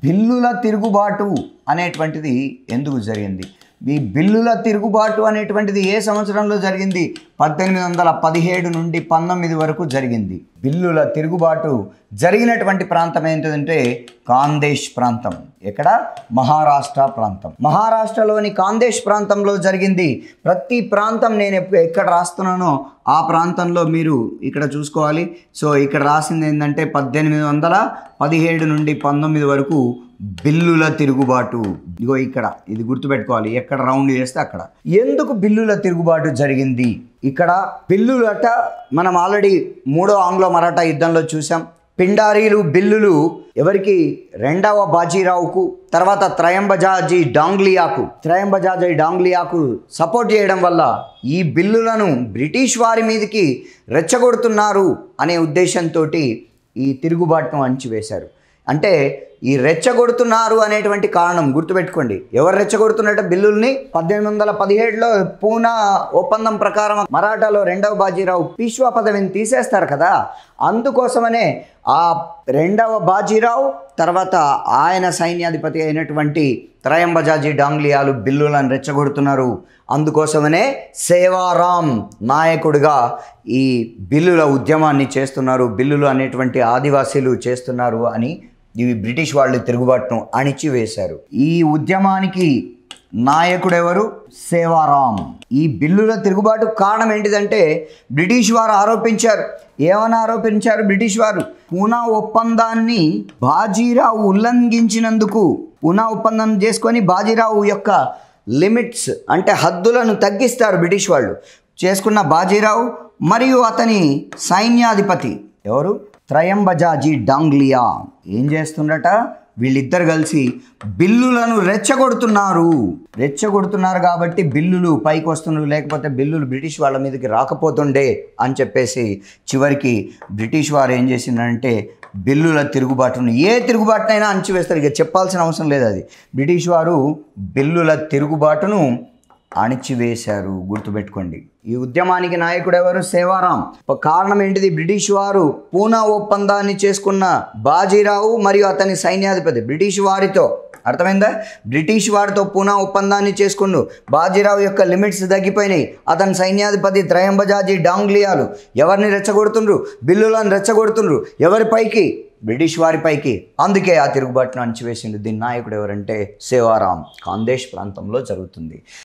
బిల్లుల తిరుగుబాటు అనేటువంటిది ఎందుకు జరిగింది? ఈ బిల్లుల తిరుగుబాటు అనేటువంటిది ఏ సంవత్సరంలో జరిగింది? 1817 నుండి 19 వరకు జరిగింది. బిల్లుల తిరుగుబాటు జరిగినటువంటి ప్రాంతం ఏంటంటే కాందేశ్ ప్రాంతం. ఎక్కడ? మహారాష్ట్ర ప్రాంతం. మహారాష్ట్రలోని కాందేశ్ ప్రాంతంలో జరిగింది. ప్రతి ప్రాంతం నేను ఎక్కడ రాస్తున్నానో ఆ ప్రాంతంలో మీరు ఇక్కడ చూసుకోవాలి. సో ఇక్కడ రాసింది ఏంటంటే 1817 నుండి 19 వరకు బిల్లుల తిరుగుబాటు. ఇగో ఇక్కడ ఇది గుర్తుపెట్టుకోవాలి. ఎక్కడ రౌండ్ చేస్తే అక్కడ. ఎందుకు బిల్లుల తిరుగుబాటు జరిగింది? ఇక్కడ బిల్లులట మనం ఆల్రెడీ 3వ ఆంగ్లో మరాఠా యుద్ధంలో చూసాం. పిండారీలు బిల్లులు ఎవరికి? రెండవ బాజీరావుకు, తర్వాత త్రయంబజాజీ డాంగ్లియాకు సపోర్ట్ చేయడం వల్ల ఈ బిల్లులను బ్రిటిష్ వారి మీదకి రెచ్చగొడుతున్నారు అనే ఉద్దేశంతో ఈ తిరుగుబాటును అణిచివేశారు. అంటే ఈ రెచ్చగొడుతున్నారు అనేటువంటి కారణం గుర్తుపెట్టుకోండి. ఎవరు రెచ్చగొడుతున్నట్టు బిల్లుల్ని? 1817లో పూనా ఒప్పందం ప్రకారం మరాఠాలో రెండవ బాజీరావు పీష్వా పదవిని తీసేస్తారు కదా. అందుకోసమనే ఆ రెండవ బాజీరావు తర్వాత ఆయన సైన్యాధిపతి అయినటువంటి త్రయంబజాజీ డాంగ్లియాలు బిల్లులను రెచ్చగొడుతున్నారు. అందుకోసమనే సేవారాం నాయకుడిగా ఈ బిల్లుల ఉద్యమాన్ని చేస్తున్నారు. బిల్లులు అనేటువంటి ఆదివాసీలు చేస్తున్నారు అని ఇవి బ్రిటిష్ వాళ్ళు తిరుగుబాటును అణిచివేశారు. ఈ ఉద్యమానికి నాయకుడెవరు? సేవారాం. ఈ బిల్లుల తిరుగుబాటు కారణం ఏంటిదంటే బ్రిటిష్ వారు ఆరోపించారు. ఏమని ఆరోపించారు బ్రిటిష్ వారు? పూనా ఒప్పందాన్ని బాజీరావు ఉల్లంఘించినందుకు, పూనా ఒప్పందం చేసుకొని బాజీరావు యొక్క లిమిట్స్ అంటే హద్దులను తగ్గిస్తారు బ్రిటిష్ వాళ్ళు. చేసుకున్న బాజీరావు మరియు అతని సైన్యాధిపతి ఎవరు? త్రయంబజాజీ డాంగ్లియా ఏం చేస్తుండట? వీళ్ళిద్దరు కలిసి బిల్లులను రెచ్చగొడుతున్నారు కాబట్టి బిల్లులు పైకి వస్తున్నారు, లేకపోతే బిల్లులు బ్రిటిష్ వాళ్ళ మీదకి రాకపోతుండే అని చెప్పేసి చివరికి బ్రిటిష్ వారు ఏం చేసిందంటే బిల్లుల తిరుగుబాటును, ఏ తిరుగుబాటునైనా అణిచివేస్తారు. ఇక చెప్పాల్సిన అవసరం లేదు. అది బ్రిటిష్ వారు బిల్లుల తిరుగుబాటును అణిచివేశారు. గుర్తుపెట్టుకోండి. ఈ ఉద్యమానికి నాయకుడు ఎవరు? సేవారాం. కారణం ఏంటిది? బ్రిటిష్ వారు పూనా ఒప్పందాన్ని చేసుకున్న బాజీరావు మరియు అతని సైన్యాధిపతి బ్రిటిష్ వారితో, అర్థమైందా? బ్రిటిష్ వారితో పూనా ఒప్పందాన్ని చేసుకున్నారు. బాజీరావు యొక్క లిమిట్స్ తగ్గిపోయినాయి. అతని సైన్యాధిపతి త్రయంబజాజీ డాంగ్లియాలు ఎవరిని రెచ్చగొడుతుండ్రు? బిల్లులను రెచ్చగొడుతుండ్రు. ఎవరిపైకి? బ్రిటిష్ వారిపైకి. అందుకే ఆ తిరుగుబాటును అణిచివేసిండు. దీని నాయకుడు ఎవరంటే సేవారాం. కాందేశ్ ప్రాంతంలో జరుగుతుంది.